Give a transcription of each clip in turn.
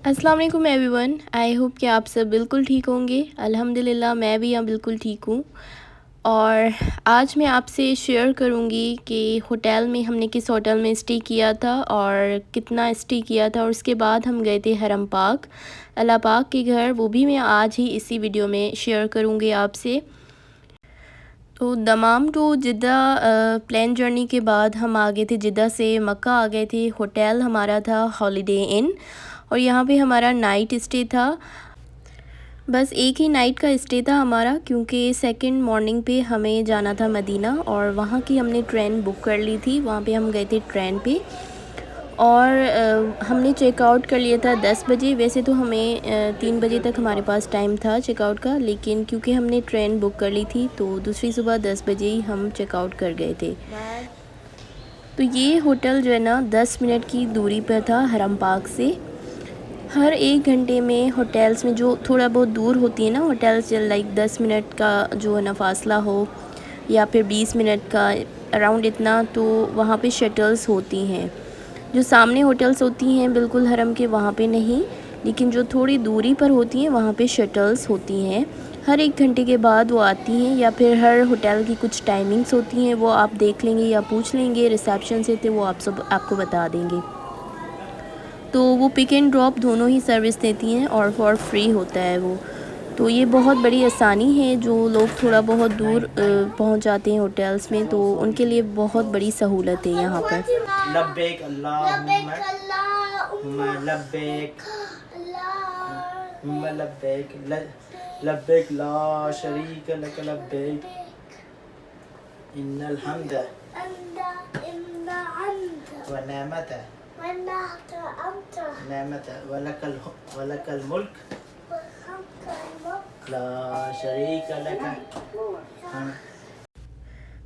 अस्सलाम वालेकुम everyone. I hope कि आप सब बिल्कुल ठीक होंगे। अल्हम्दुलिल्लाह मैं भी यहाँ बिल्कुल ठीक हूँ। और आज मैं आपसे शेयर करूँगी कि होटल में हमने किस होटल में स्टे किया था और कितना स्टे किया था, और उसके बाद हम गए थे हरम पाक, अल्लाह पाक के घर। वो भी मैं आज ही इसी वीडियो में शेयर करूँगी आपसे। तो Dammam to Jeddah plan journey के बाद हम आ गए थे, जिद्दा से मक्का आ गए थे। होटल हमारा था हॉलिडे इन, और यहाँ पे हमारा नाइट स्टे था। बस एक ही नाइट का स्टे था हमारा, क्योंकि सेकंड मॉर्निंग पे हमें जाना था मदीना, और वहाँ की हमने ट्रेन बुक कर ली थी। वहाँ पे हम गए थे ट्रेन पे, और हमने चेकआउट कर लिया था 10 बजे। वैसे तो हमें 3 बजे तक हमारे पास टाइम था चेकआउट का, लेकिन क्योंकि हमने ट्रेन बुक कर ली थी तो दूसरी सुबह 10 बजे ही हम चेकआउट कर गए थे। तो ये होटल जो है ना 10 मिनट की दूरी पर था हरम पाक से। हर 1 घंटे में होटल्स में जो थोड़ा बहुत दूर होती है ना होटल्स, लाइक 10 मिनट का जो है ना फासला हो, या फिर 20 मिनट का अराउंड इतना, तो वहाँ पे शटल्स होती हैं। जो सामने होटल्स होती हैं बिल्कुल हरम के, वहाँ पे नहीं, लेकिन जो थोड़ी दूरी पर होती हैं वहाँ पे शटल्स होती हैं। हर 1 घंटे के बाद वो आती हैं, या फिर हर होटल की कुछ टाइमिंग्स होती हैं, वो आप देख लेंगे या पूछ लेंगे रिसेप्शन से, तो वो आपको बता देंगे। तो वो पिक एंड ड्रॉप दोनों ही सर्विस देती हैं, और फॉर फ्री होता है वो। तो ये बहुत बड़ी आसानी है, जो लोग थोड़ा बहुत दूर पहुंच जाते हैं होटल्स में, तो उनके लिए बहुत बड़ी सहूलत है यहाँ पर। लब्बैक अल्लाहुम्मा लब्बैक लब्बैक लब्बैक ला शरीक लक लब्बैक इन्नल हम्द व नेमत वलकल मुल्क ला शरीक लक।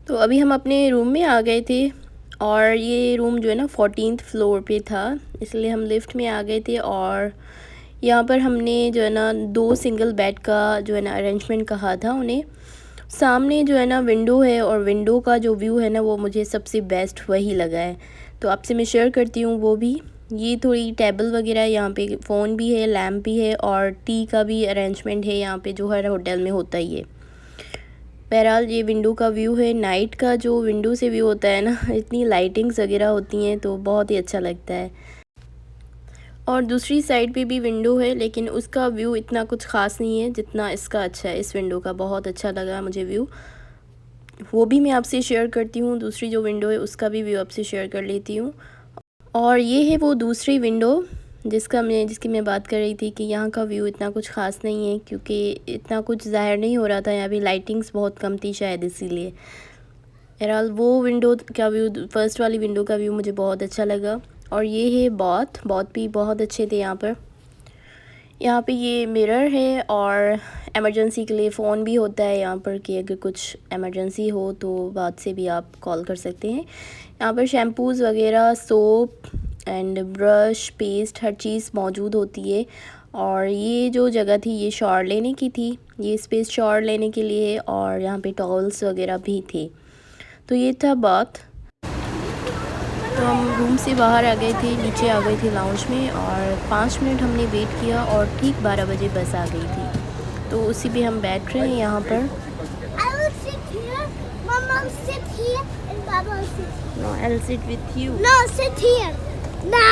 तो अभी हम अपने रूम में आ गए थे, और ये रूम जो है ना 14th फ्लोर पे था, इसलिए हम लिफ्ट में आ गए थे। और यहाँ पर हमने जो है ना 2 सिंगल बेड का जो है ना अरेंजमेंट कहा था उन्हें। सामने जो है ना विंडो है, और विंडो का जो व्यू है ना वो मुझे सबसे बेस्ट वही लगा है, तो आपसे मैं शेयर करती हूँ वो भी। ये थोड़ी टेबल वगैरह, यहाँ पे फ़ोन भी है, लैम्प भी है, और टी का भी अरेंजमेंट है यहाँ पे, जो हर होटल में होता ही है। बहरहाल ये विंडो का व्यू है। नाइट का जो विंडो से व्यू होता है ना, इतनी लाइटिंग्स वगैरह होती हैं तो बहुत ही अच्छा लगता है। और दूसरी साइड पे भी विंडो है, लेकिन उसका व्यू इतना कुछ ख़ास नहीं है जितना इसका अच्छा है। इस विंडो का बहुत अच्छा लगा मुझे व्यू, वो भी मैं आपसे शेयर करती हूँ। दूसरी जो विंडो है उसका भी व्यू आपसे शेयर कर लेती हूँ। और ये है वो दूसरी विंडो जिसकी मैं बात कर रही थी, कि यहाँ का व्यू इतना कुछ ख़ास नहीं है, क्योंकि इतना कुछ ज़ाहिर नहीं हो रहा था। यहाँ भी लाइटिंग्स बहुत कम थी शायद, इसीलिए। बहरहाल वो विंडो का व्यू, फर्स्ट वाली विंडो का व्यू मुझे बहुत अच्छा लगा। और ये है बॉथ भी बहुत अच्छे थे यहाँ पर। यहाँ पे ये मिरर है, और एमरजेंसी के लिए फ़ोन भी होता है यहाँ पर, कि अगर कुछ एमरजेंसी हो तो बाद से भी आप कॉल कर सकते हैं। यहाँ पर शैम्पूज़ वगैरह, सोप एंड ब्रश, पेस्ट, हर चीज़ मौजूद होती है। और ये जो जगह थी ये शावर लेने की थी, ये स्पेस शावर लेने के लिए, और यहाँ पे टॉवल्स वगैरह भी थे। तो ये था बात। तो हम रूम से बाहर आ गए थे, नीचे आ गए थे लाउंज में, और 5 मिनट हमने वेट किया, और ठीक 12 बजे बस आ गई थी। तो उसी पे हम बैठ रहे हैं यहाँ पर। No, I'll sit with you. No, sit here. No.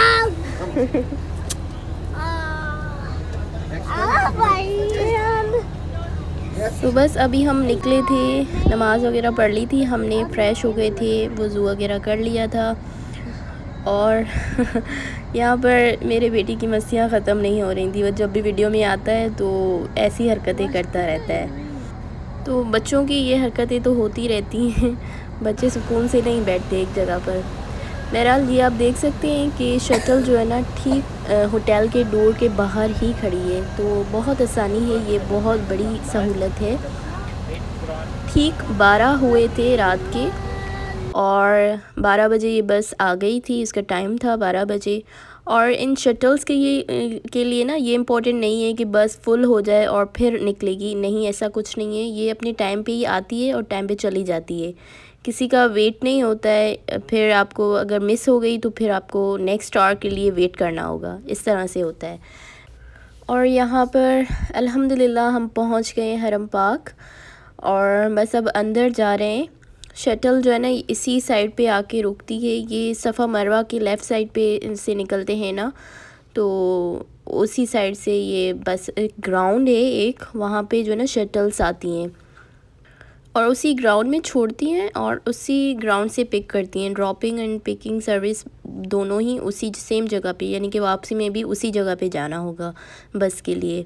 तो बस अभी हम निकले थे, नमाज़ वगैरह पढ़ ली थी हमने, फ़्रेश हो गए थे, वज़ू वगैरह कर लिया था। और यहाँ पर मेरे बेटी की मस्तियाँ ख़त्म नहीं हो रही थी। वो जब भी वीडियो में आता है तो ऐसी हरकतें करता रहता है। तो बच्चों की ये हरकतें तो होती रहती हैं, बच्चे सुकून से नहीं बैठते एक जगह पर। बहरहाल ये आप देख सकते हैं कि शटल जो है ना ठीक होटल के डोर के बाहर ही खड़ी है, तो बहुत आसानी है, ये बहुत बड़ी सहूलत है। ठीक 12 हुए थे रात के, और 12 बजे ये बस आ गई थी, इसका टाइम था 12 बजे। और इन शटल्स के लिए ना ये इम्पोर्टेंट नहीं है कि बस फुल हो जाए और फिर निकलेगी, नहीं, ऐसा कुछ नहीं है। ये अपने टाइम पे ही आती है और टाइम पे चली जाती है, किसी का वेट नहीं होता है, फिर आपको अगर मिस हो गई तो फिर आपको नेक्स्ट स्टार के लिए वेट करना होगा, इस तरह से होता है। और यहाँ पर अल्हम्दुलिल्लाह हम पहुँच गए हरम पाक और बस अब अंदर जा रहे हैं। शटल जो है ना इसी साइड पे आके रुकती है, ये सफ़ा मरवा की लेफ़्ट साइड पे से निकलते हैं ना, तो उसी साइड से ये बस एक ग्राउंड है एक, वहाँ पे जो है ना शटल्स आती हैं और उसी ग्राउंड में छोड़ती हैं और उसी ग्राउंड से पिक करती हैं। ड्रॉपिंग एंड पिकिंग सर्विस दोनों ही उसी सेम जगह पे, यानी कि वापसी में भी उसी जगह पे जाना होगा बस के लिए।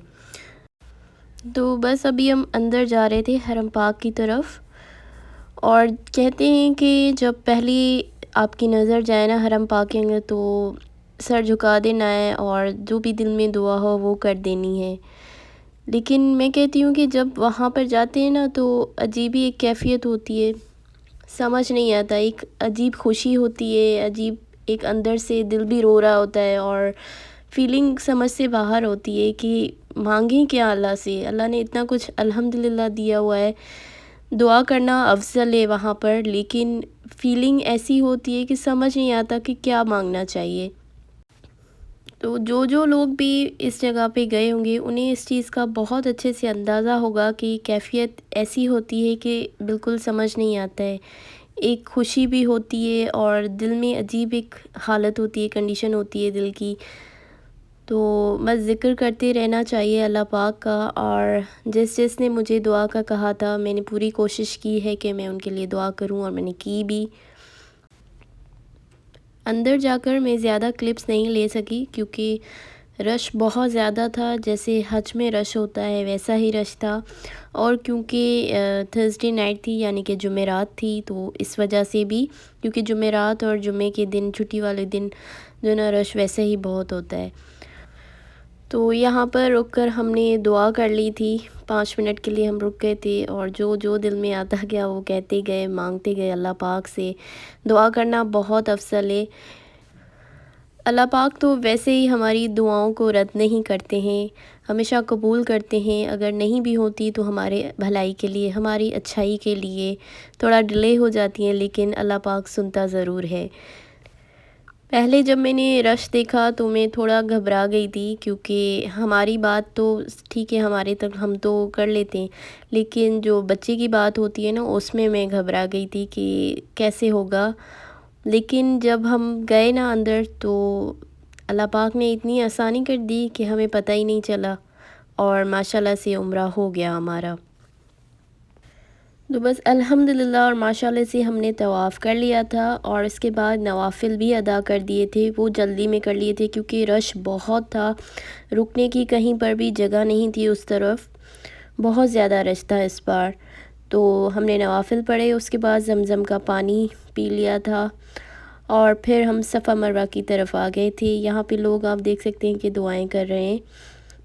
तो बस अभी हम अंदर जा रहे थे हरम पाक की तरफ और कहते हैं कि जब पहली आपकी नज़र जाए ना हरम पाक के अंदर तो सर झुका देना है और जो भी दिल में दुआ हो वो कर देनी है। लेकिन मैं कहती हूँ कि जब वहाँ पर जाते हैं ना तो अजीब ही एक कैफ़ियत होती है, समझ नहीं आता, एक अजीब खुशी होती है, अजीब एक अंदर से दिल भी रो रहा होता है और फीलिंग समझ से बाहर होती है कि मांगें क्या अल्लाह से। अल्लाह ने इतना कुछ अल्हम्दुलिल्लाह दिया हुआ है, दुआ करना अफजल है वहाँ पर, लेकिन फीलिंग ऐसी होती है कि समझ नहीं आता कि क्या मांगना चाहिए। तो जो लोग भी इस जगह पे गए होंगे उन्हें इस चीज़ का बहुत अच्छे से अंदाज़ा होगा कि कैफ़ियत ऐसी होती है कि बिल्कुल समझ नहीं आता है। एक खुशी भी होती है और दिल में अजीब एक हालत होती है, कंडीशन होती है दिल की। तो बस ज़िक्र करते रहना चाहिए अल्लाह पाक का, और जिसने मुझे दुआ का कहा था मैंने पूरी कोशिश की है कि मैं उनके लिए दुआ करूं और मैंने की भी। अंदर जाकर मैं ज़्यादा क्लिप्स नहीं ले सकी क्योंकि रश बहुत ज़्यादा था, जैसे हज में रश होता है वैसा ही रश था। और क्योंकि थर्सडे नाइट थी यानी कि जुमेरात थी, तो इस वजह से भी, क्योंकि जुमेरात और जुमे के दिन छुट्टी वाले दिन जो ना रश वैसे ही बहुत होता है। तो यहाँ पर रुककर हमने दुआ कर ली थी, 5 मिनट के लिए हम रुक गए थे और जो दिल में आता गया वो कहते गए, मांगते गए अल्लाह पाक से। दुआ करना बहुत अफसल है। अल्लाह पाक तो वैसे ही हमारी दुआओं को रद्द नहीं करते हैं, हमेशा कबूल करते हैं। अगर नहीं भी होती तो हमारे भलाई के लिए, हमारी अच्छाई के लिए थोड़ा डिले हो जाती हैं, लेकिन अल्लाह पाक सुनता ज़रूर है। पहले जब मैंने रश देखा तो मैं थोड़ा घबरा गई थी, क्योंकि हमारी बात तो ठीक है, हमारे तक हम तो कर लेते हैं, लेकिन जो बच्चे की बात होती है ना उसमें मैं घबरा गई थी कि कैसे होगा। लेकिन जब हम गए ना अंदर तो अल्लाह पाक ने इतनी आसानी कर दी कि हमें पता ही नहीं चला और माशाल्लाह से उम्रा हो गया हमारा। तो बस अल्हम्दुलिल्लाह और माशाल्लाह से हमने तवाफ़ कर लिया था और इसके बाद नवाफ़िल भी अदा कर दिए थे। वो जल्दी में कर लिए थे क्योंकि रश बहुत था, रुकने की कहीं पर भी जगह नहीं थी उस तरफ, बहुत ज़्यादा रश था इस बार। तो हमने नवाफ़िल पढ़े, उसके बाद ज़मज़म का पानी पी लिया था और फिर हम सफ़ा मरवा की तरफ आ गए थे। यहाँ पे लोग आप देख सकते हैं कि दुआएं कर रहे हैं,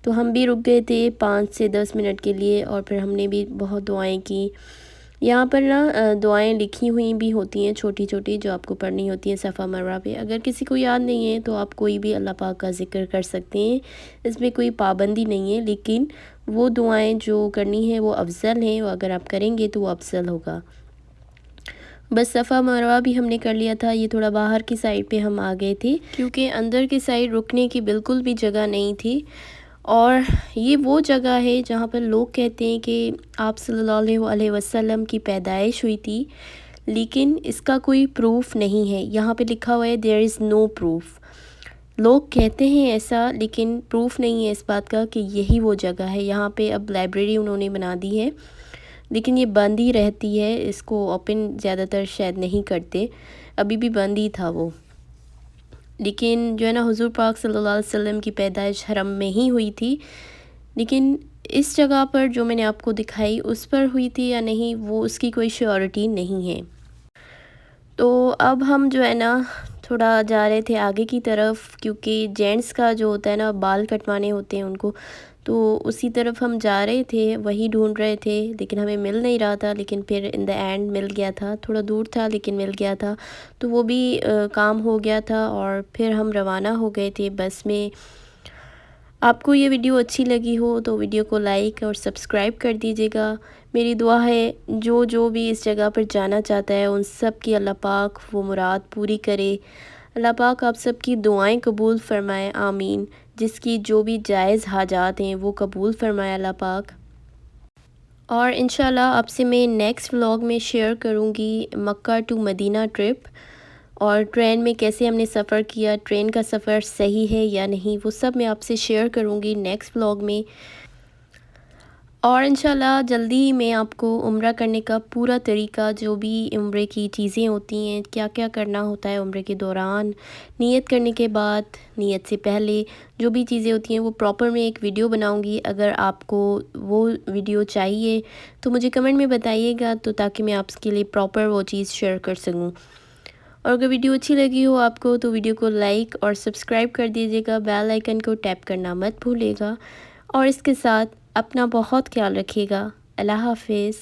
तो हम भी रुक गए थे 5 से 10 मिनट के लिए और फिर हमने भी बहुत दुआएं की। यहाँ पर ना दुआएं लिखी हुई भी होती हैं छोटी छोटी, जो आपको पढ़नी होती हैं सफ़ा मरवा पे। अगर किसी को याद नहीं है तो आप कोई भी अल्लाह पाक का ज़िक्र कर सकते हैं, इसमें कोई पाबंदी नहीं है, लेकिन वो दुआएं जो करनी है वो अफजल हैं, वो अगर आप करेंगे तो वो अफजल होगा। बस सफ़ा मरवा भी हमने कर लिया था। ये थोड़ा बाहर की साइड पे हम आ गए थे क्योंकि अंदर की साइड रुकने की बिल्कुल भी जगह नहीं थी। और ये वो जगह है जहाँ पर लोग कहते हैं कि आप सल्लल्लाहु अलैहि वसल्लम की पैदाइश हुई थी, लेकिन इसका कोई प्रूफ नहीं है। यहाँ पे लिखा हुआ है देयर इज़ नो प्रूफ। लोग कहते हैं ऐसा, लेकिन प्रूफ नहीं है इस बात का कि यही वो जगह है। यहाँ पे अब लाइब्रेरी उन्होंने बना दी है, लेकिन ये बंद ही रहती है, इसको ओपन ज़्यादातर शायद नहीं करते, अभी भी बंद ही था वो। लेकिन जो है ना हुज़ूर पाक सल्लल्लाहु अलैहि वसल्लम की पैदाइश हरम में ही हुई थी, लेकिन इस जगह पर जो मैंने आपको दिखाई उस पर हुई थी या नहीं वो उसकी कोई श्योरिटी नहीं है। तो अब हम जो है ना थोड़ा जा रहे थे आगे की तरफ, क्योंकि जेंट्स का जो होता है ना बाल कटवाने होते हैं उनको, तो उसी तरफ हम जा रहे थे, वही ढूंढ रहे थे, लेकिन हमें मिल नहीं रहा था। लेकिन फिर इन द एंड मिल गया था, थोड़ा दूर था लेकिन मिल गया था, तो वो भी काम हो गया था और फिर हम रवाना हो गए थे बस में। आपको ये वीडियो अच्छी लगी हो तो वीडियो को लाइक और सब्सक्राइब कर दीजिएगा। मेरी दुआ है जो जो भी इस जगह पर जाना चाहता है उन सब की अल्लाह पाक वो मुराद पूरी करे। अल्लाह पाक आप सब की दुआएं कबूल फ़रमाए, आमीन। जिसकी जो भी जायज़ हाजात हैं वो कबूल फ़रमाए अल्लाह पाक। और इंशाल्लाह आपसे मैं नेक्स्ट व्लॉग में शेयर करूँगी मक्का टू मदीना ट्रिप, और ट्रेन में कैसे हमने सफ़र किया, ट्रेन का सफ़र सही है या नहीं, वो सब मैं आपसे शेयर करूँगी नेक्स्ट व्लॉग में। और इंशाल्लाह जल्दी ही मैं आपको उम्रा करने का पूरा तरीका, जो भी उम्रे की चीज़ें होती हैं, क्या क्या करना होता है उम्रे के दौरान, नियत करने के बाद, नियत से पहले जो भी चीज़ें होती हैं वो प्रॉपर मैं एक वीडियो बनाऊंगी। अगर आपको वो वीडियो चाहिए तो मुझे कमेंट में बताइएगा, तो ताकि मैं आपके लिए प्रॉपर वो चीज़ शेयर कर सकूँ। और अगर वीडियो अच्छी लगी हो आपको तो वीडियो को लाइक और सब्सक्राइब कर दीजिएगा, बेल आइकन को टैप करना मत भूलिएगा। और इसके साथ अपना बहुत ख्याल रखिएगा। अल्लाह हाफ़िज़।